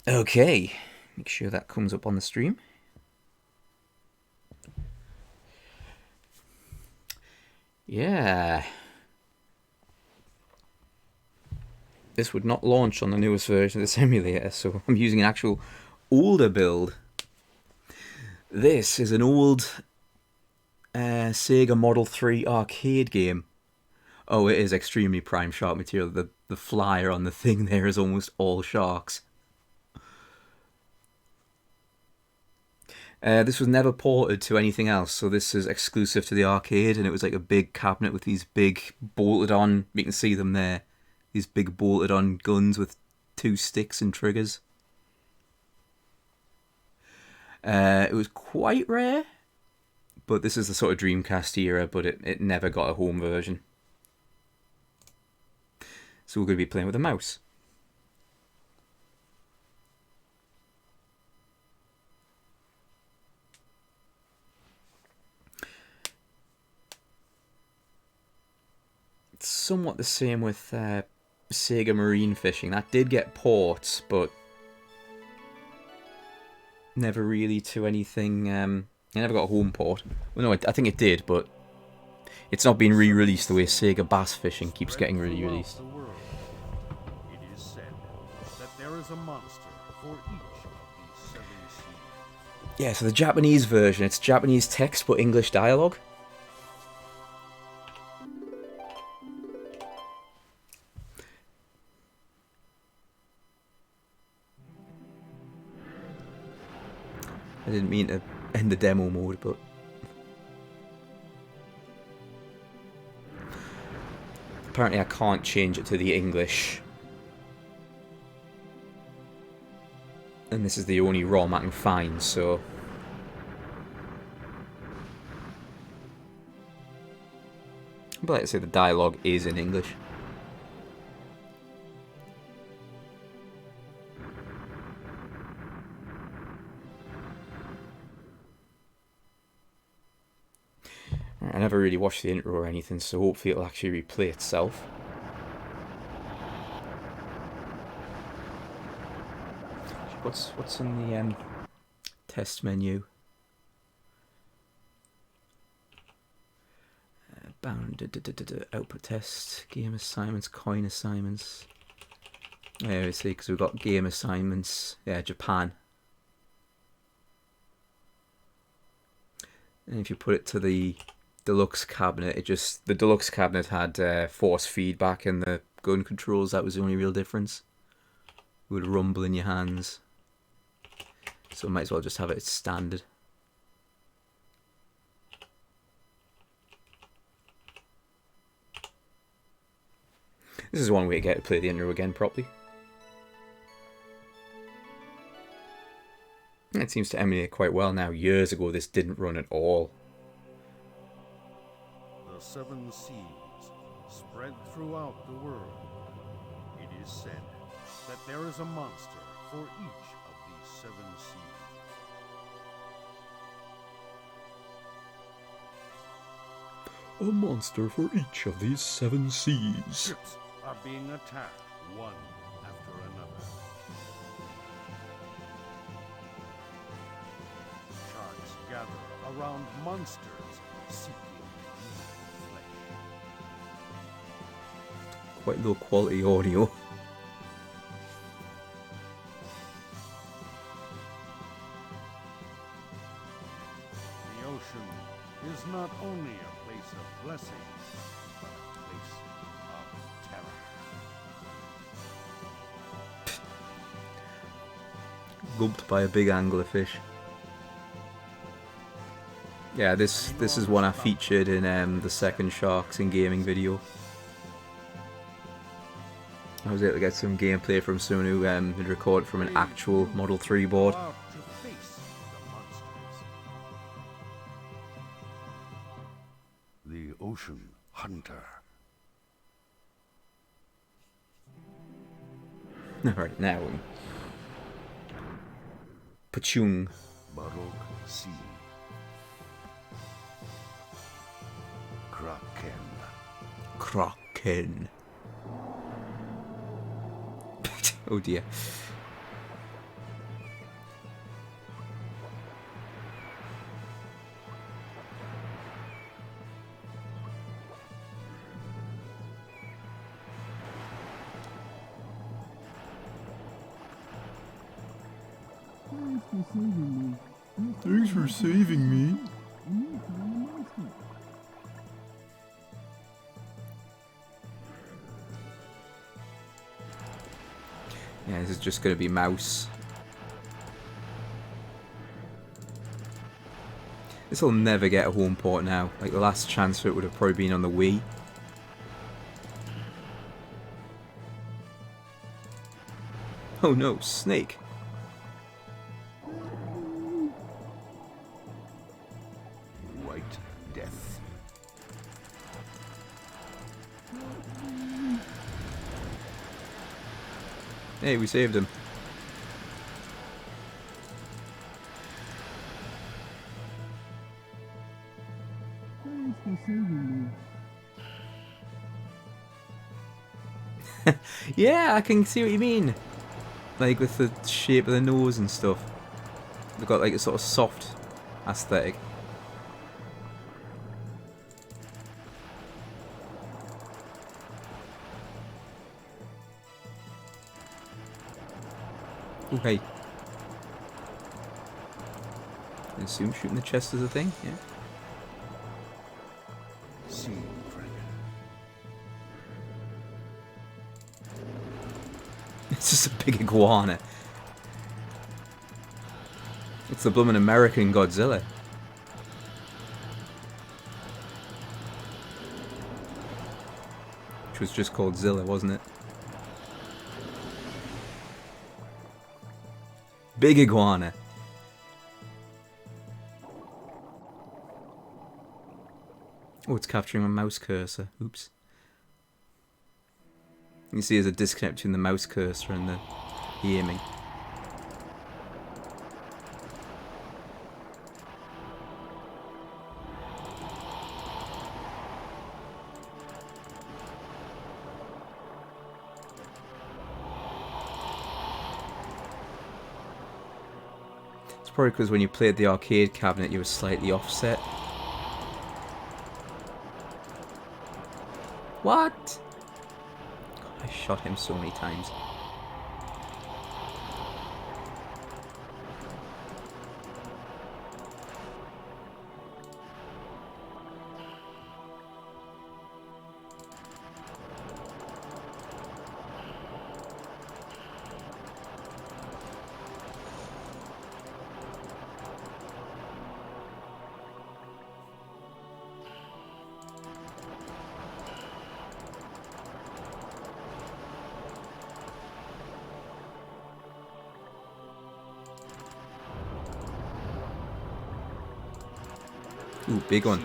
Okay, make sure that comes up on the stream. Yeah. This would not launch on the newest version of the simulator, so I'm using an actual older build. This is an old Sega Model 3 arcade game. Oh, it is extremely prime shark material. The flyer on the thing there is almost all sharks. This was never ported to anything else, so this is exclusive to the arcade, and it was like a big cabinet with these big bolted on, you can see them there, these big bolted on guns with 2 sticks and triggers. It was quite rare, but this is the sort of Dreamcast era, but it never got a home version. So we're going to be playing with a mouse. It's somewhat the same with Sega Marine Fishing. That did get ports, but never really to anything. It never got a home port. Well, no, I think it did, but it's not been re-released the way Sega Bass Fishing keeps getting re-released. It is said that there is a monster for each of these 7 seas. Yeah, so the Japanese version, it's Japanese text but English dialogue. I didn't mean to end the demo mode, but apparently I can't change it to the English. And this is the only ROM I can find, so but like I say, the dialogue is in English. I never really watched the intro or anything, so hopefully it'll actually replay itself. What's in the test menu? Output test, game assignments, coin assignments. There we see, because we've got game assignments. Yeah, Japan. And if you put it to the deluxe cabinet, the deluxe cabinet had force feedback in the gun controls. That was the only real difference. It would rumble in your hands. So might as well just have it as standard. This is one way to get to play the intro again properly. It seems to emulate quite well now. Years ago this didn't run at all. The 7 seas spread throughout the world. It is said that there is a monster for each of these 7 seas. A monster for each of these 7 seas. Ships are being attacked one after another. Sharks gather around monsters seeking human flesh. Quite low quality audio. The ocean is not only a place of blessing, but a place of terror. Lumped by a big anglerfish. Yeah, this is one I featured in the second Sharks in Gaming video. I was able to get some gameplay from someone who had recorded from an actual Model 3 board. Out to face the monsters. The Ocean Hunter. Alright, now. Pachung. Baroque Sea. Kraken. Kraken. Oh dear. Thanks for saving me. Yeah, this is just going to be mouse. This will never get a home port now. Like, the last chance for it would have probably been on the Wii. Oh no, Snake. White death. Hey, we saved him. Yeah, I can see what you mean. Like with the shape of the nose and stuff. They've got like a sort of soft aesthetic. Oh, hey. I assume shooting the chest is a thing, yeah. Sea dragon. It's just a big iguana. It's the bloomin' American Godzilla. Which was just called Zilla, wasn't it? Big iguana. Oh, it's capturing my mouse cursor. Oops. You see there's a disconnect between the mouse cursor and the aiming. It's probably because when you played the arcade cabinet you were slightly offset. What? God, I shot him so many times. Ooh, big one.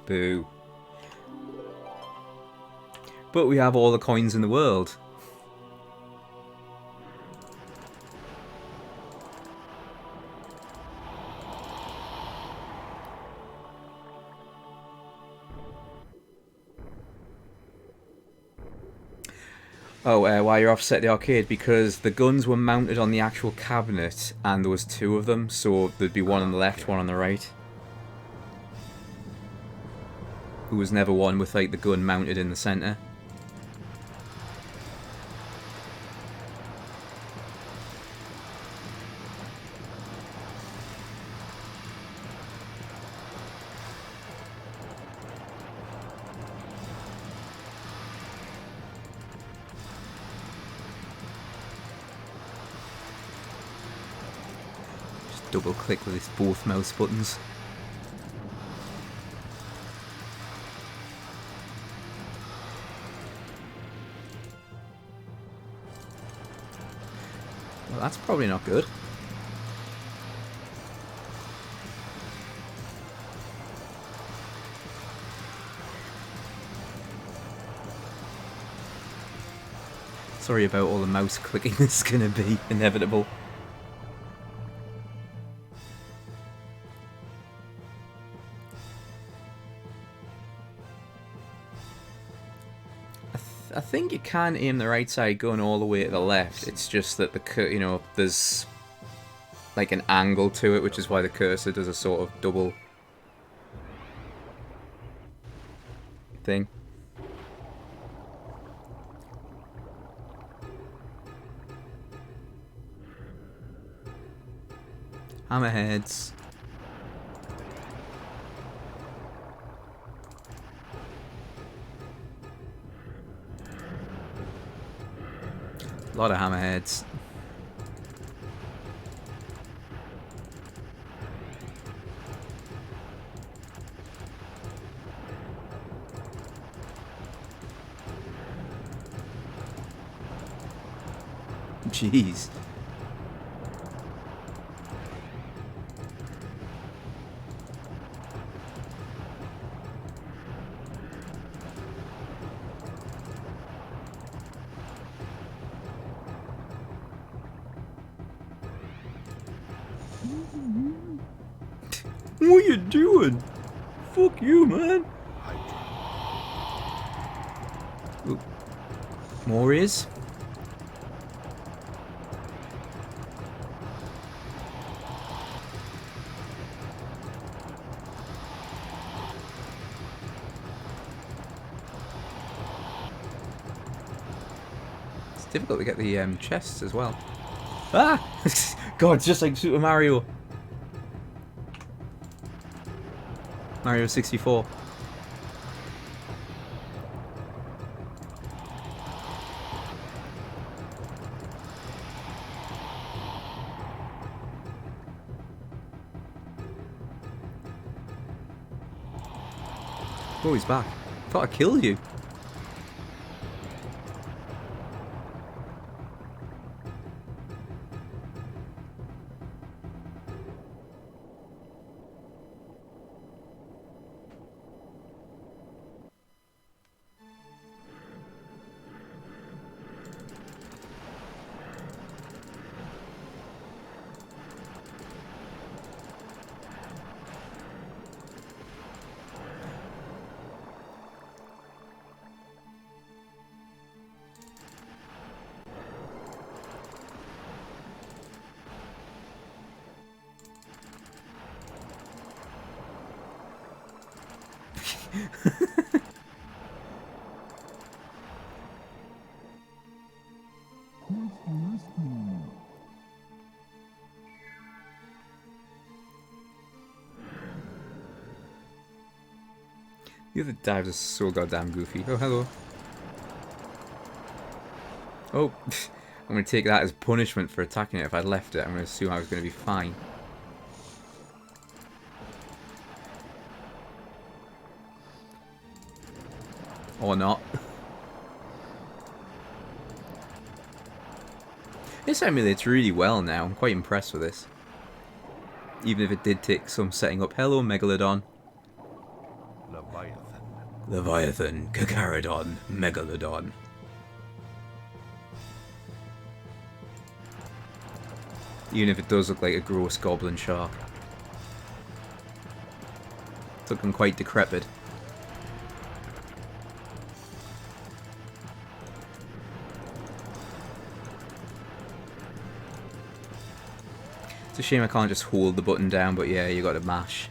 Boo. But we have all the coins in the world. Oh, why you're offset the arcade? Because the guns were mounted on the actual cabinet, and there was two of them, so there'd be one on the left, one on the right. There was never one with like the gun mounted in the centre. Double click with both mouse buttons. Well, that's probably not good. Sorry about all the mouse clicking, it's gonna be inevitable. I think you can aim the right side going all the way to the left. It's just that there's like an angle to it, which is why the cursor does a sort of double thing. Hammerheads. A lot of hammerheads. Jeez. What you doing? Fuck you, man. Ooh. More is. It's difficult to get the chests as well. Ah! God, it's just like Super Mario. Mario 64. Oh, he's back. Thought I killed you. The other dives are so goddamn goofy. Oh, hello. Oh, I'm going to take that as punishment for attacking it. If I'd left it, I'm going to assume I was going to be fine. Or not. This emulates really well now. I'm quite impressed with this. Even if it did take some setting up. Hello, Megalodon. Leviathan, Kakarodon, Megalodon. Even if it does look like a gross goblin shark. It's looking quite decrepit. It's a shame I can't just hold the button down, but yeah, you gotta mash.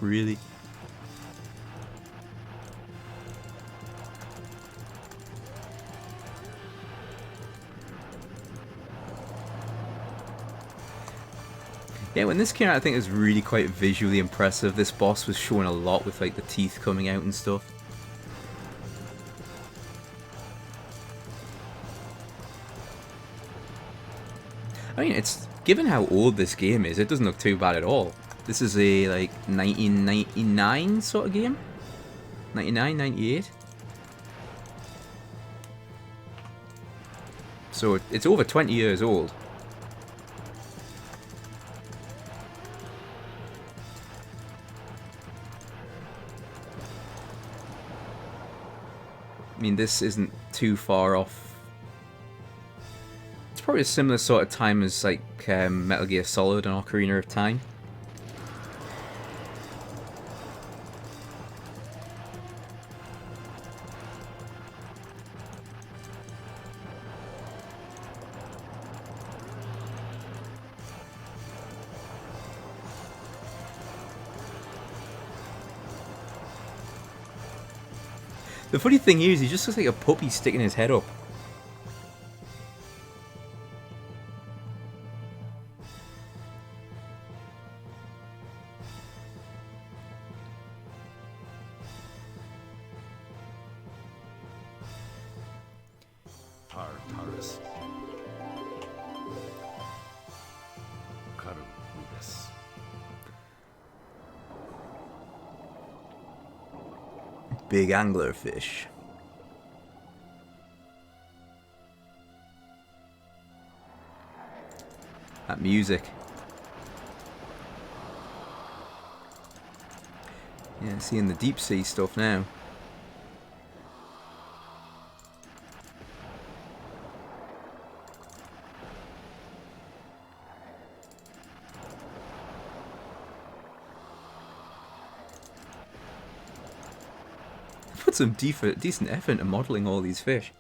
Really? Yeah, when this came out, I think it was really quite visually impressive. This boss was showing a lot with like the teeth coming out and stuff. I mean, it's given how old this game is, it doesn't look too bad at all. This is a like 1999 sort of game. 99, 98. So it's over 20 years old. I mean, this isn't too far off. It's probably a similar sort of time as like Metal Gear Solid and Ocarina of Time. The funny thing is, he just looks like a puppy sticking his head up. Tartarus. Karubudis. Big anglerfish. That music. Yeah, seeing the deep sea stuff now. Put some decent effort into modelling all these fish.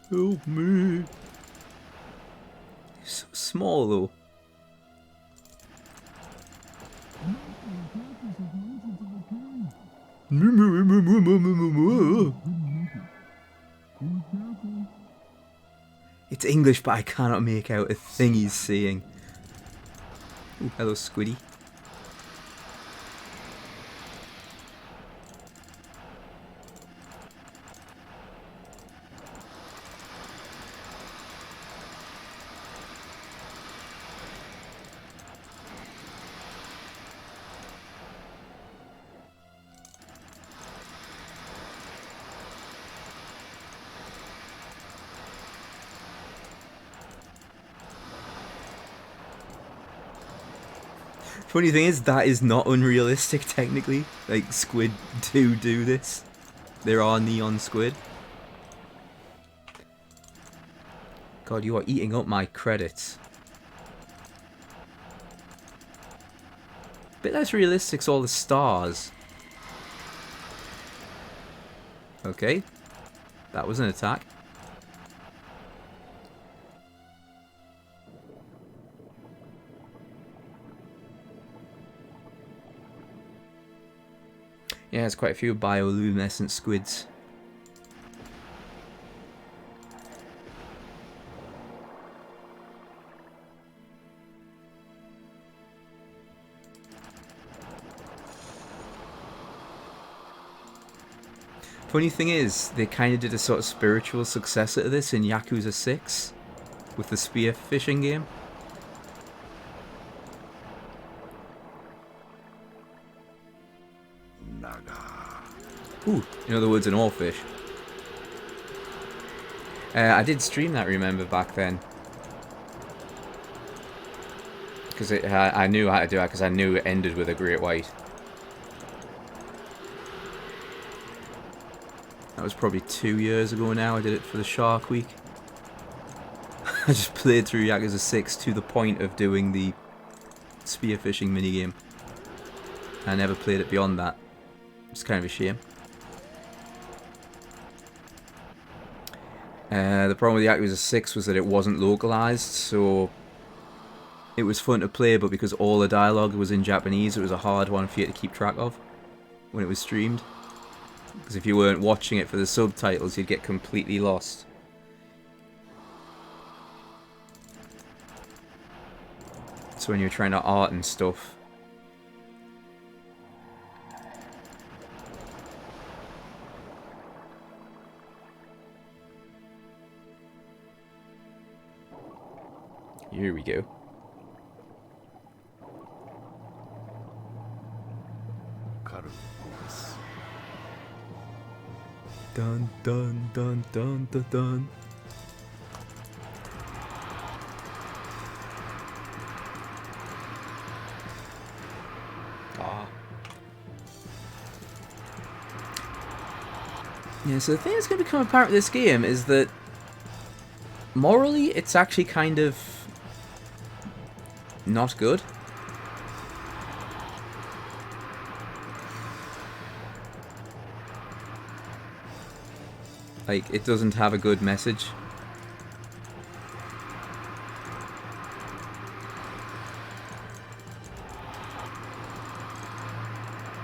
Help me. So small though. It's English, but I cannot make out a thing he's saying. Ooh, hello, Squiddy. Funny thing is, that is not unrealistic technically. Like, squid do this. There are neon squid. God, you are eating up my credits. Bit less realistic's all the stars. Okay. That was an attack. Yeah, there's quite a few bioluminescent squids. Funny thing is, they kind of did a sort of spiritual successor to this in Yakuza 6 with the spear fishing game. Ooh, in other words, an oarfish. I did stream that, remember, back then. Because I knew how to do that, because I knew it ended with a great white. That was probably 2 years ago now, I did it for the Shark Week. I just played through Yakuza 6 to the point of doing the spearfishing minigame. I never played it beyond that. It's kind of a shame. The problem with Yakuza 6 was that it wasn't localized, so it was fun to play, but because all the dialogue was in Japanese, it was a hard one for you to keep track of when it was streamed. Because if you weren't watching it for the subtitles, you'd get completely lost. So when you're trying to art and stuff. Here we go. Dun dun dun dun dun dun. Ah. Yeah, so the thing that's going to become apparent with this game is that morally it's actually kind of not good. Like, it doesn't have a good message.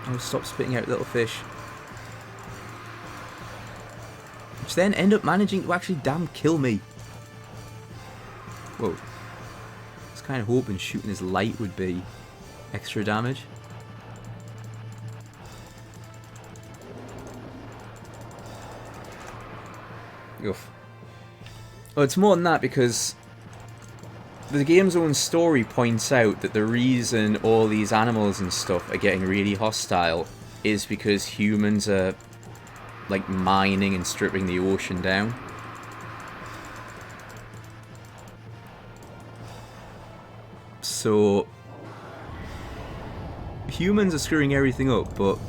Oh, stop spitting out little fish. Which then end up managing to actually damn kill me. Whoa. I was kind of hoping shooting his light would be extra damage. Oof. Oh, it's more than that because the game's own story points out that the reason all these animals and stuff are getting really hostile is because humans are, like, mining and stripping the ocean down. So humans are screwing everything up, but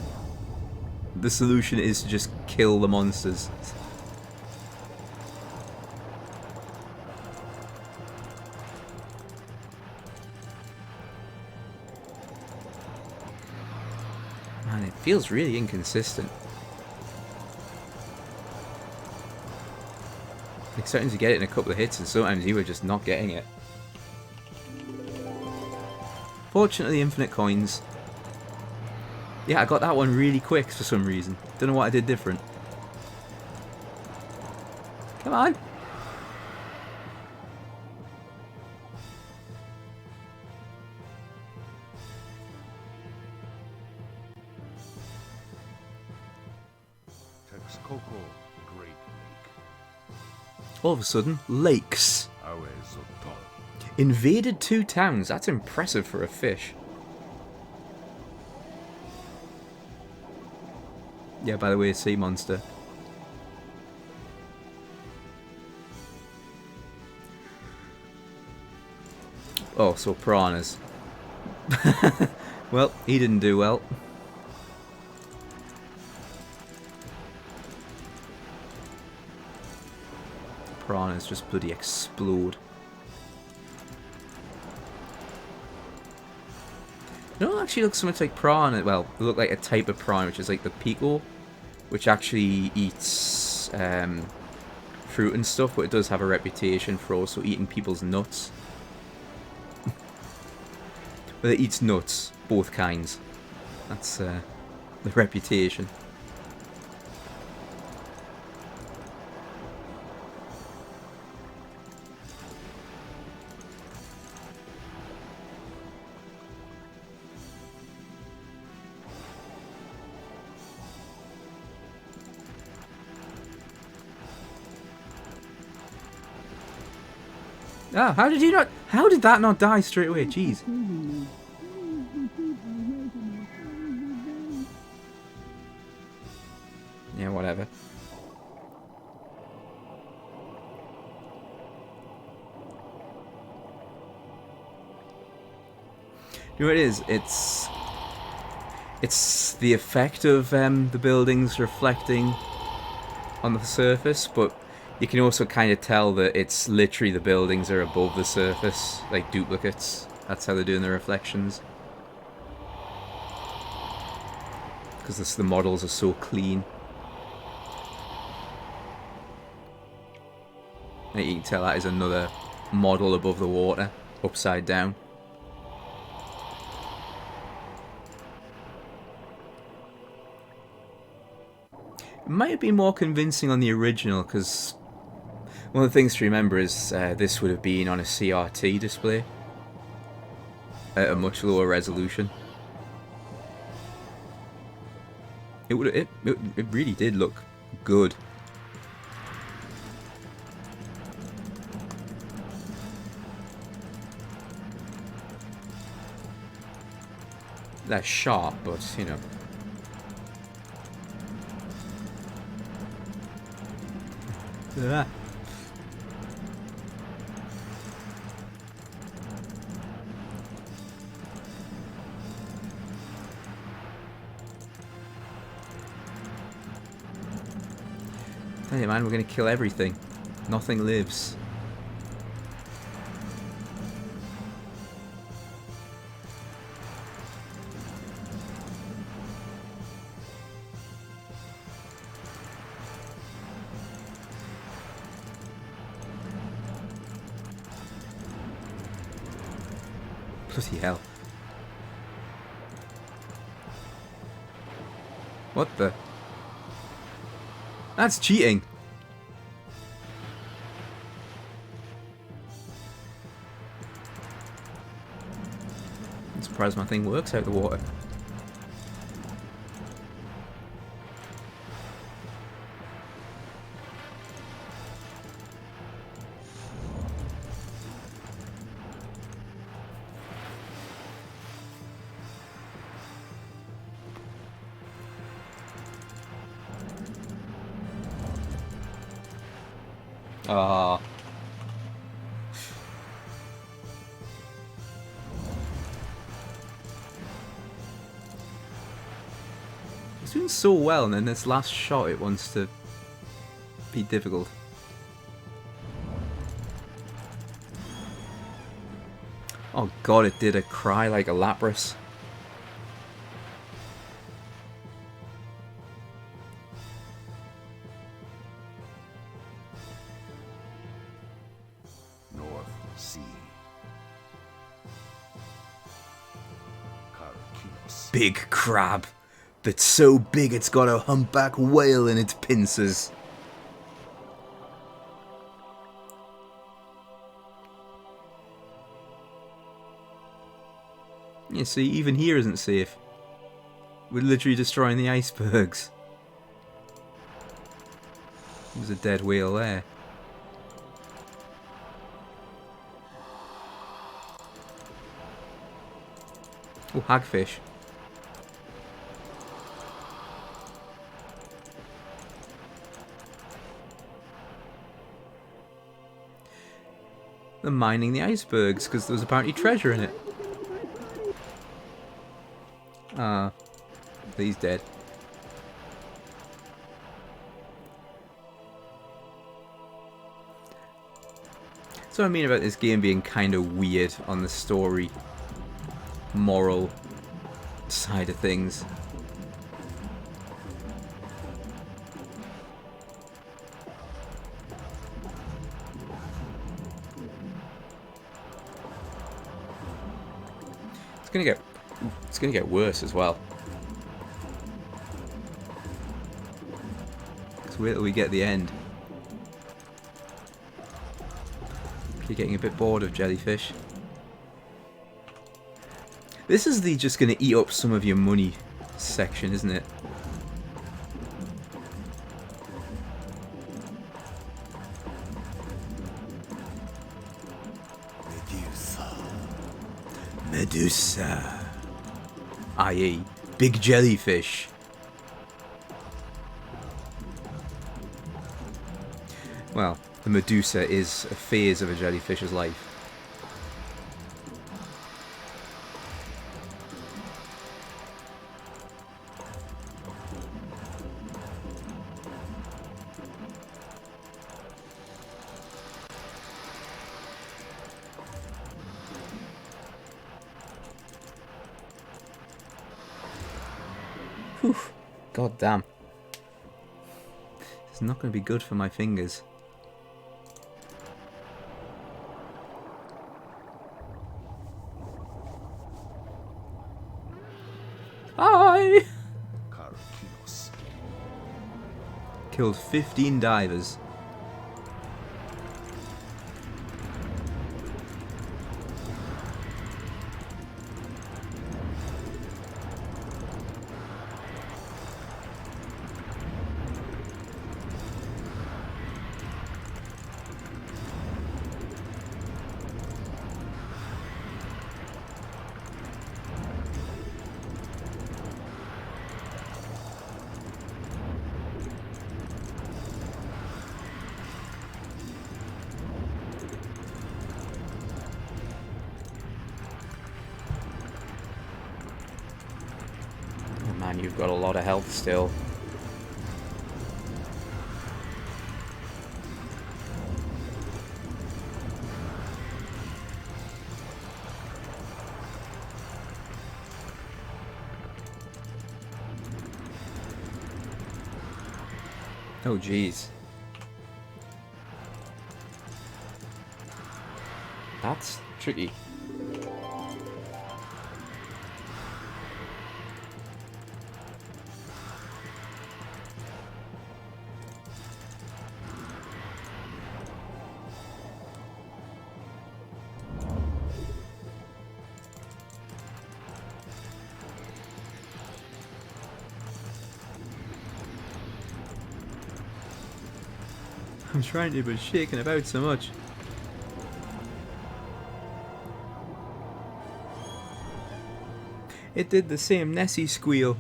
the solution is to just kill the monsters. Man, it feels really inconsistent. Like, sometimes you get it in a couple of hits and sometimes you were just not getting it. Fortunately, infinite coins. Yeah, I got that one really quick for some reason. Don't know what I did different. Come on. Texcoco, Great Lake. All of a sudden, lakes. Invaded 2 towns. That's impressive for a fish. Yeah, by the way, sea monster. Oh, so piranhas. Well, he didn't do well. Piranhas just bloody explode. You know, it actually looks so much like piranha. Well, they look like a type of piranha, which is like the pico, which actually eats fruit and stuff, but it does have a reputation for also eating people's nuts. But it eats nuts, both kinds. That's the reputation. Ah, how did you not? How did that not die straight away? Jeez. Yeah, whatever. You know what it is? It's the effect of the buildings reflecting on the surface, but you can also kind of tell that it's literally the buildings are above the surface, like duplicates. That's how they're doing the reflections. Because the models are so clean. And you can tell that is another model above the water, upside down. It might have been more convincing on the original, because one of the things to remember is this would have been on a CRT display at a much lower resolution. It really did look good. They're sharp, but you know. Ah. Tell you, man, we're gonna kill everything. Nothing lives. Bloody hell. What the? That's cheating. I'm surprised my thing works out the water. Ah. It's doing so well, and then this last shot it wants to be difficult. Oh god, it did a cry like a Lapras. North Sea. Karakinos. Big crab that's so big it's got a humpback whale in its pincers. You see, even here isn't safe. We're literally destroying the icebergs. There's a dead whale there. Oh, hagfish. They're mining the icebergs because there's apparently treasure in it. Ah, he's dead. That's what I mean about this game being kind of weird on the story, moral side of things. It's gonna get worse as well. Just wait till we get the end. You're getting a bit bored of jellyfish. This is the just gonna eat up some of your money section, isn't it? Medusa. I.e. big jellyfish. Well, the Medusa is a phase of a jellyfish's life. Whew. God damn. It's not going to be good for my fingers. Hi! Karakinos. Killed 15 divers. And you've got a lot of health still. Oh, jeez. That's tricky. I'm trying to, but shaking about so much. It did the same Nessie squeal.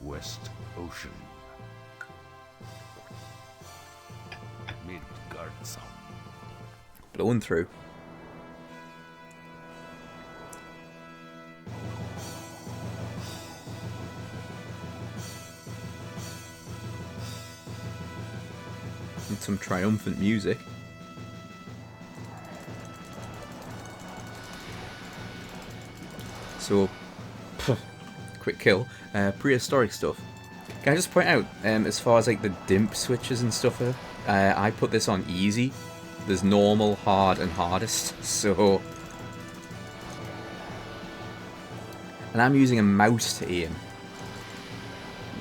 West Ocean. Midgard Sound. Blowing through. And some triumphant music. So, quick kill. Prehistoric stuff. Can I just point out, as far as like the dimp switches and stuff, I put this on easy. There's normal, hard, and hardest. So, and I'm using a mouse to aim.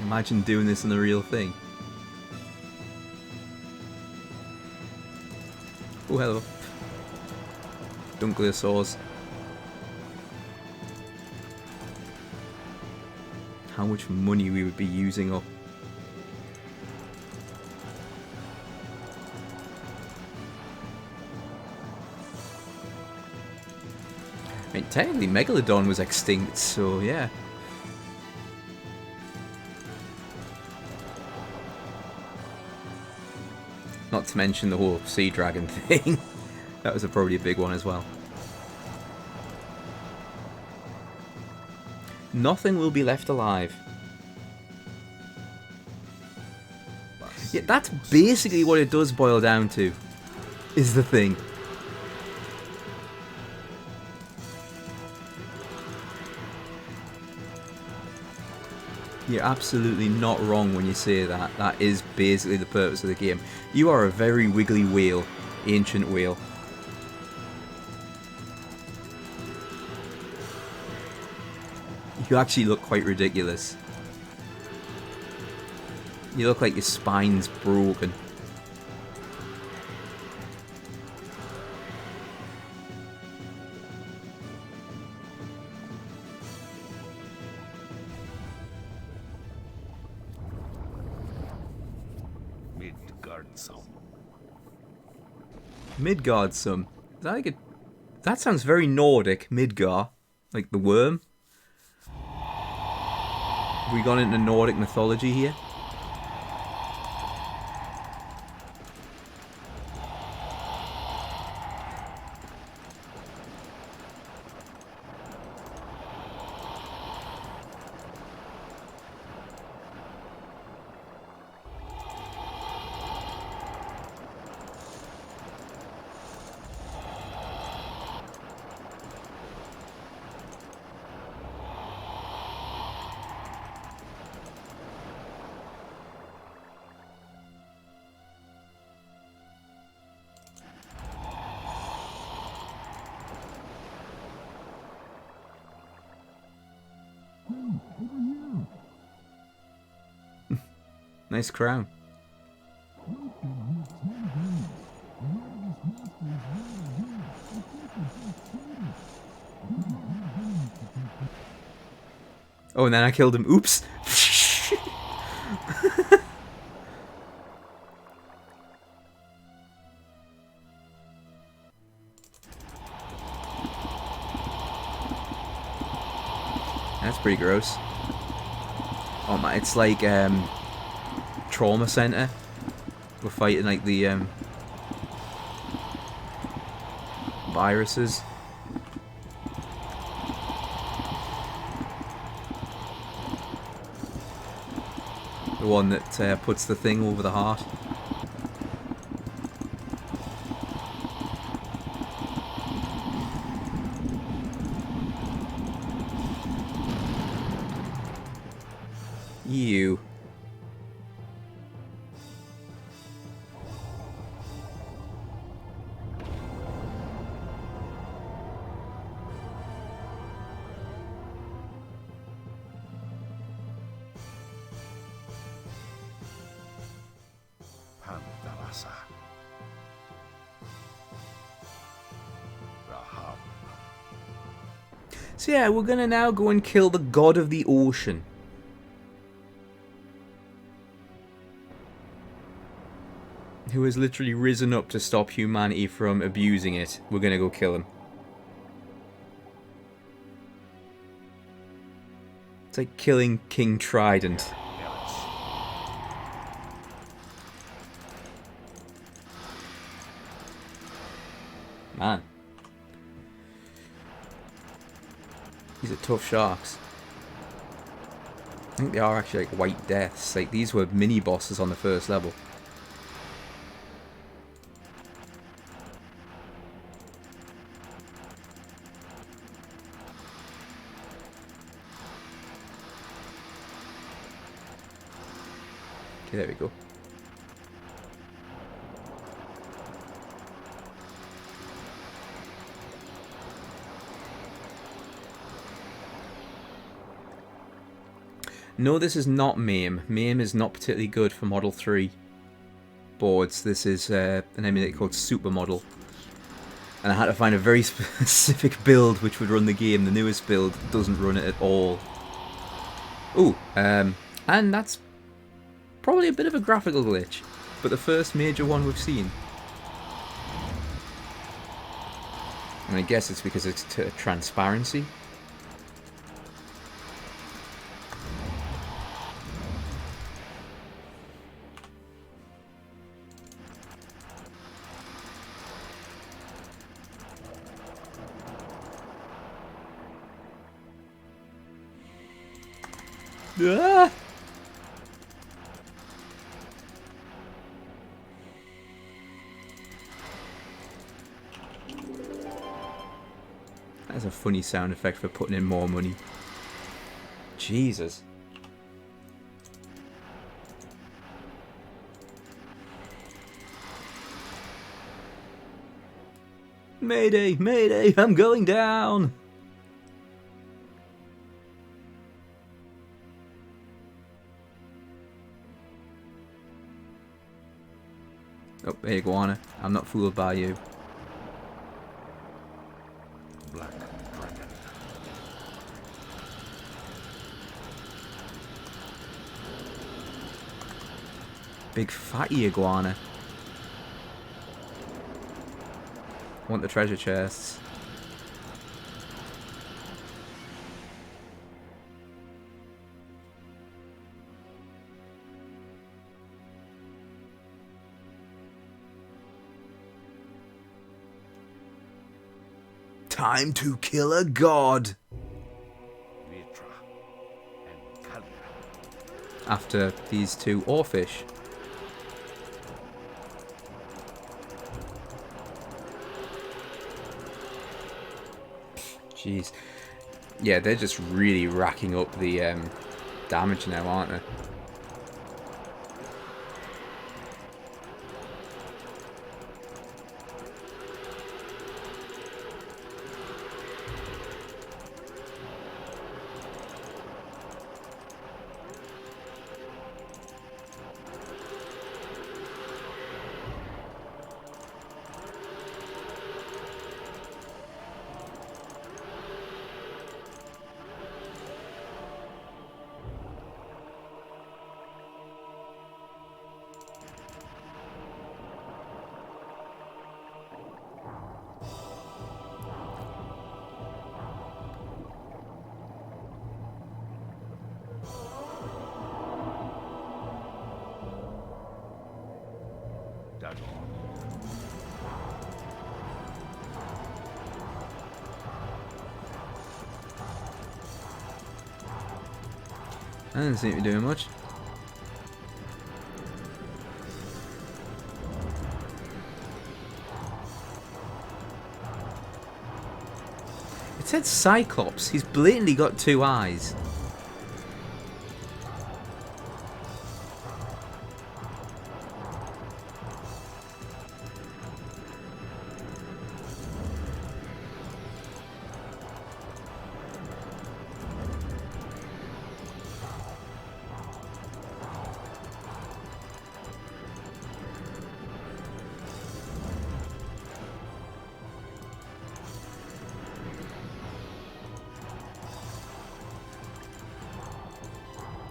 Imagine doing this in the real thing. Oh, hello. Dunkleosaurs. How much money we would be using up. I mean, technically Megalodon was extinct, so yeah. Not to mention the whole sea dragon thing. That was probably a big one as well. Nothing will be left alive. Yeah, that's basically what it does boil down to, is the thing. You're absolutely not wrong when you say that. That is basically the purpose of the game. You are a very wiggly whale, ancient whale. You actually look quite ridiculous. You look like your spine's broken. Midgardsum. Is that like a... That sounds very Nordic, Midgar. Like the worm. Have we gone into Nordic mythology here? Nice crown. Oh, and then I killed him. Oops. That's pretty gross. Oh my, it's like trauma center. We're fighting like the viruses. The one that puts the thing over the heart. You. Pandarasa. Rahab. So yeah, we're gonna now go and kill the god of the ocean. Who has literally risen up to stop humanity from abusing it. We're gonna go kill him. It's like killing King Trident. Man. These are tough sharks. I think they are actually like white deaths. Like these were mini bosses on the first level. Okay, there we go. No, this is not MAME. MAME is not particularly good for Model 3 boards. This is an emulator called Supermodel. And I had to find a very specific build which would run the game. The newest build doesn't run it at all. Ooh, and that's probably a bit of a graphical glitch, but the first major one we've seen. I mean, I guess it's because it's transparency. Ah! That's a funny sound effect for putting in more money. Jesus. Mayday, mayday, I'm going down. Oh, hey, iguana. I'm not fooled by you. Black dragon. Big fatty iguana. Want the treasure chests. Time to kill a god. Vitra and Kalia. After these two oarfish. Jeez. Yeah, they're just really racking up the damage now, aren't they? That doesn't seem to be doing much. It said Cyclops. He's blatantly got 2 eyes.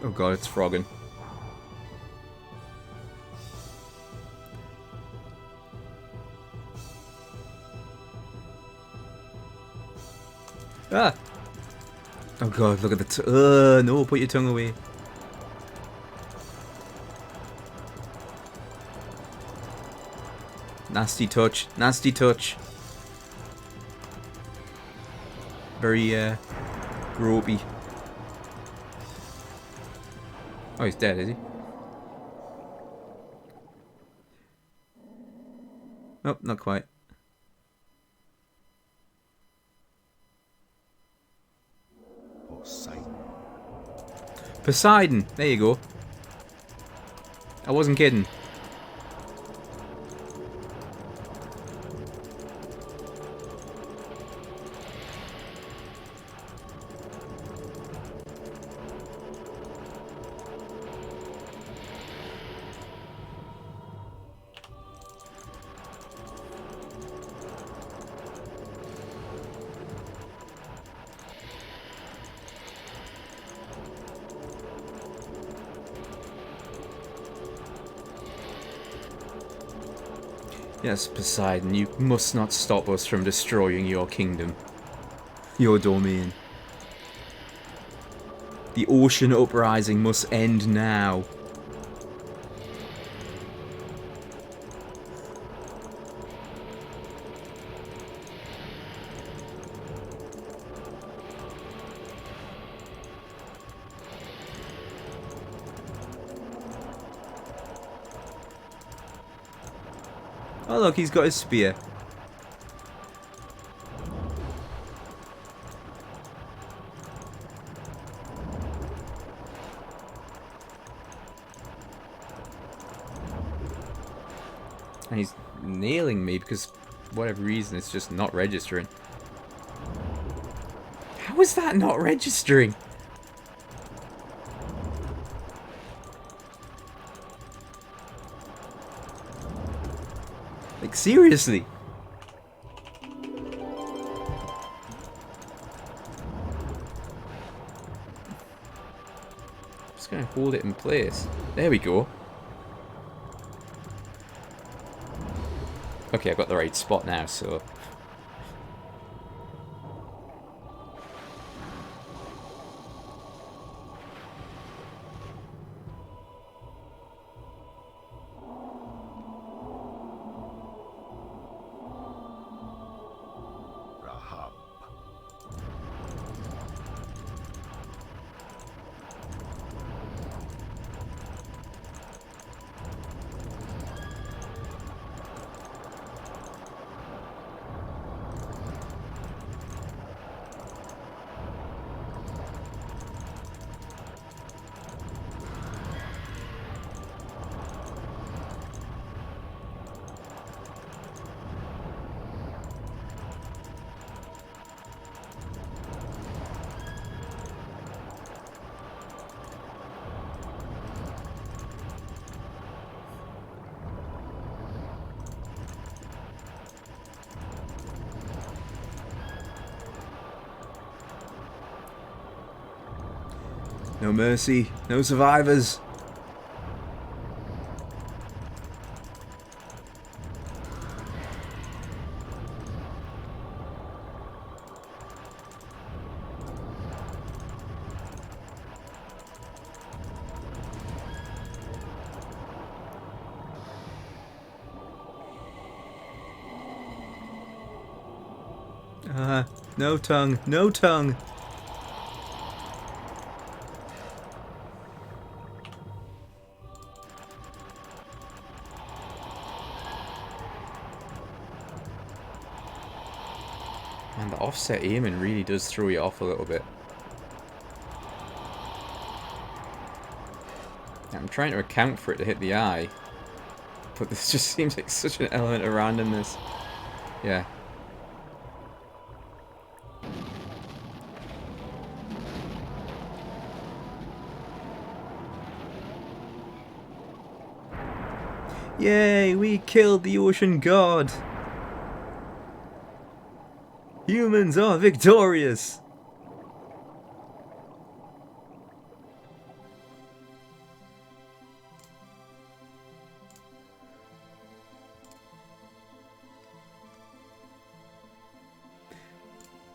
Oh god, it's frogging. Ah! Oh god, look at the no, put your tongue away. Nasty touch, nasty touch. Very, gropey. Oh, he's dead, is he? Oh, not quite. Poseidon. Poseidon, there you go. I wasn't kidding. Yes, Poseidon, you must not stop us from destroying your kingdom. Your domain. The ocean uprising must end now. Oh look, he's got his spear. And he's nailing me because, for whatever reason, it's just not registering. How is that not registering? Like, seriously? Just gonna hold it in place. There we go. Okay, I've got the right spot now, so... Rahab. No mercy, no survivors. No tongue, no tongue. And the offset aiming really does throw you off a little bit. I'm trying to account for it to hit the eye, but this just seems like such an element of randomness. Yeah. Yay, we killed the ocean god! Humans are victorious!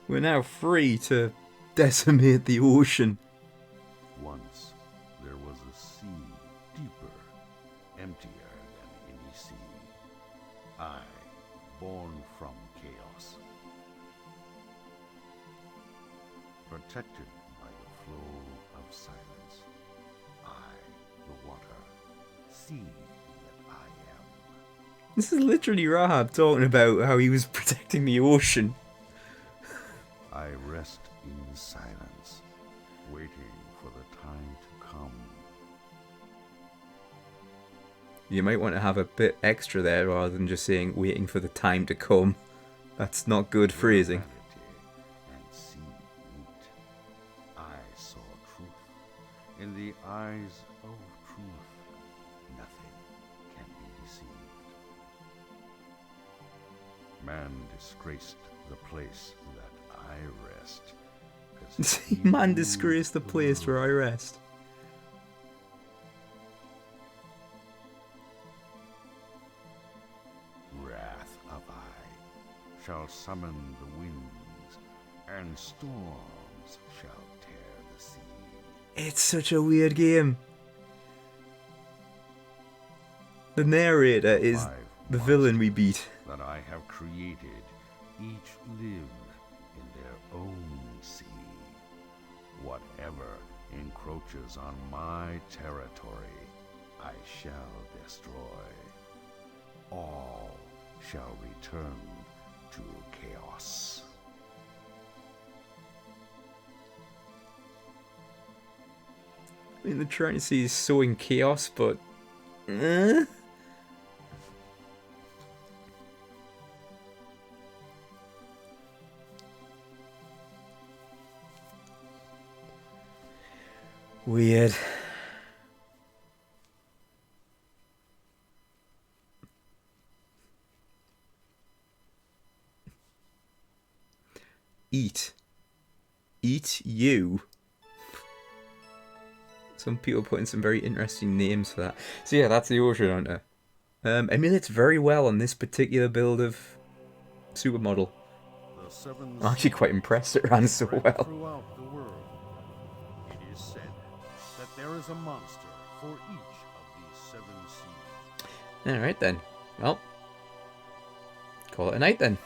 We're now free to decimate the ocean. Once there was a sea deeper, emptier than any sea. I, born from chaos, protected by the flow of silence. I, the water, sea that I am. This is literally Rahab talking about how he was protecting the ocean. I rest in silence, waiting for the time to come. You might want to have a bit extra there rather than just saying waiting for the time to come. That's not good phrasing. And see meet. I saw truth. In the eyes of truth, nothing can be deceived. Man disgraced the place that I rest. 'Cause he Man ruled disgraced the place where I rest. Wrath of I shall summon the winds, and storms shall tear the sea. It's such a weird game. The narrator is the villain we beat. That I have created, each live in their own sea. Whatever encroaches on my territory, I shall destroy. All shall return to chaos. I mean, they're trying to see sowing chaos, but... Weird. Eat. Eat you. Some people put in some very interesting names for that. So yeah, that's the Ocean Hunter. Emulates very well on this particular build of Supermodel. I'm actually quite impressed it ran so well. Throughout the world, it is said that there is a monster for each of these 7 seas. Alright then. Well, call it a night then.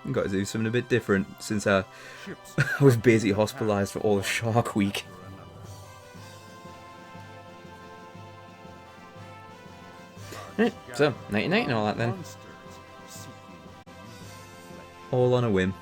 I've got to do something a bit different since I was basically hospitalised for all of Shark Week. Right, so, nighty night and all that then. All on a whim.